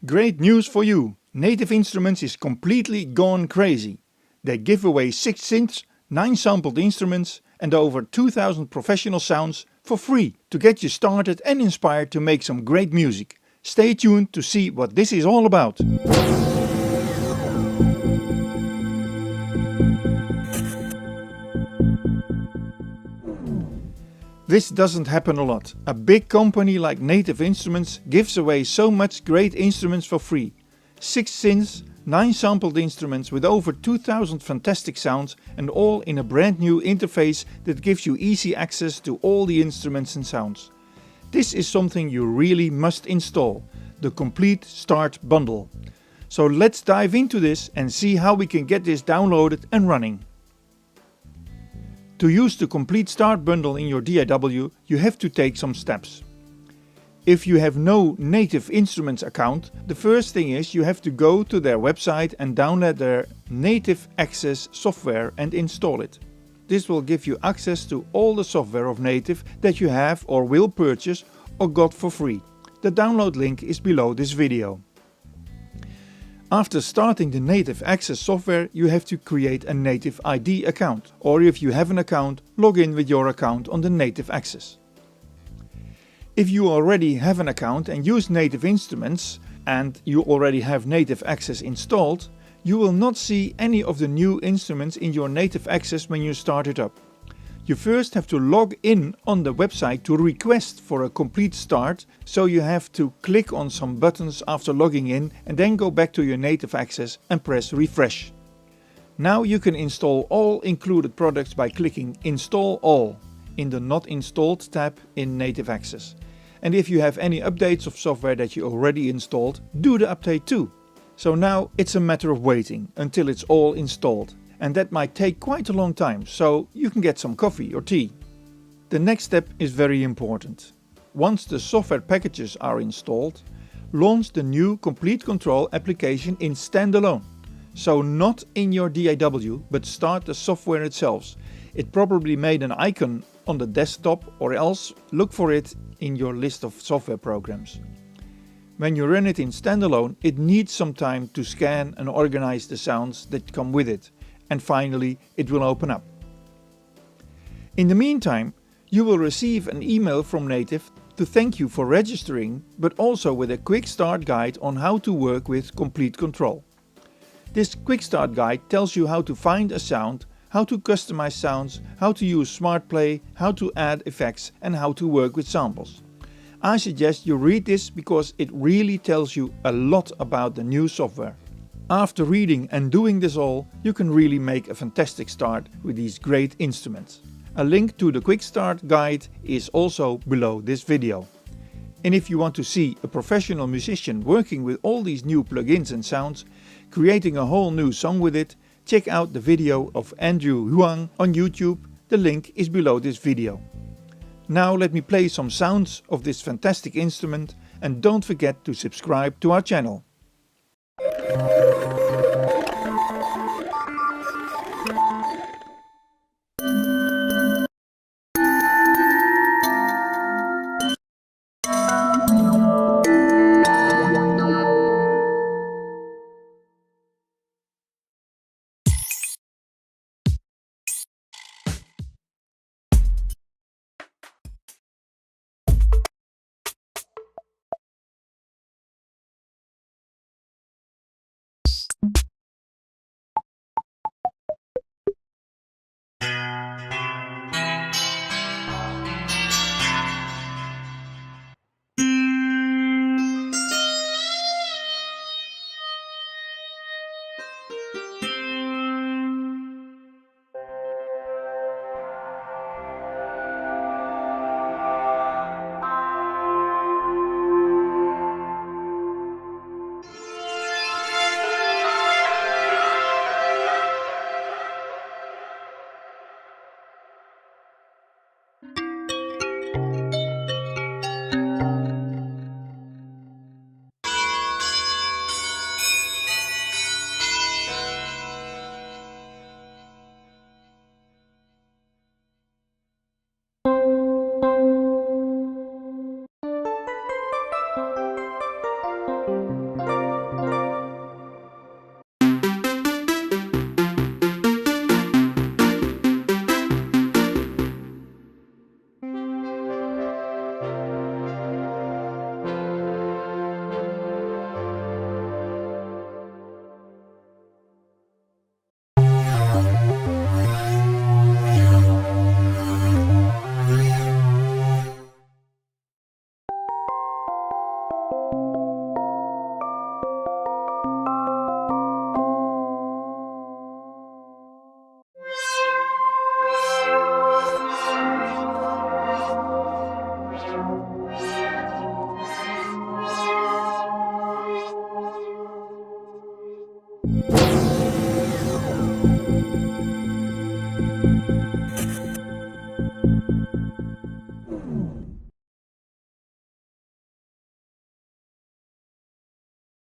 Great news for you! Native Instruments is completely gone crazy. They give away 6 synths, 9 sampled instruments and over 2000 professional sounds for free to get you started and inspired to make some great music. Stay tuned to see what this is all about. This doesn't happen a lot. A big company like Native Instruments gives away so much great instruments for free. 6 synths, 9 sampled instruments with over 2000 fantastic sounds and all in a brand new interface that gives you easy access to all the instruments and sounds. This is something you really must install, the Complete Start bundle. So let's dive into this and see how we can get this downloaded and running. To use the Complete Start bundle in your DAW, you have to take some steps. If you have no Native Instruments account, the first thing is you have to go to their website and download their Native Access software and install it. This will give you access to all the software of Native that you have or will purchase or got for free. The download link is below this video. After starting the Native Access software, you have to create a Native ID account, or if you have an account, log in with your account on the Native Access. If you already have an account and use Native Instruments and you already have Native Access installed, you will not see any of the new instruments in your Native Access when you start it up. You first have to log in on the website to request for a complete start, so you have to click on some buttons after logging in and then go back to your Native Access and press refresh. Now you can install all included products by clicking Install All in the Not Installed tab in Native Access. And if you have any updates of software that you already installed, do the update too. So now it's a matter of waiting until it's all installed. And that might take quite a long time, so you can get some coffee or tea. The next step is very important. Once the software packages are installed, launch the new Complete Control application in standalone. So not in your DAW, but start the software itself. It probably made an icon on the desktop, or else look for it in your list of software programs. When you run it in standalone, it needs some time to scan and organize the sounds that come with it. And finally it will open up. In the meantime, you will receive an email from Native to thank you for registering, but also with a quick start guide on how to work with Complete Control. This quick start guide tells you how to find a sound, how to customize sounds, how to use Smart Play, how to add effects and how to work with samples. I suggest you read this because it really tells you a lot about the new software. After reading and doing this all, you can really make a fantastic start with these great instruments. A link to the Quick Start guide is also below this video. And if you want to see a professional musician working with all these new plugins and sounds, creating a whole new song with it, check out the video of Andrew Huang on YouTube. The link is below this video. Now let me play some sounds of this fantastic instrument and don't forget to subscribe to our channel. you.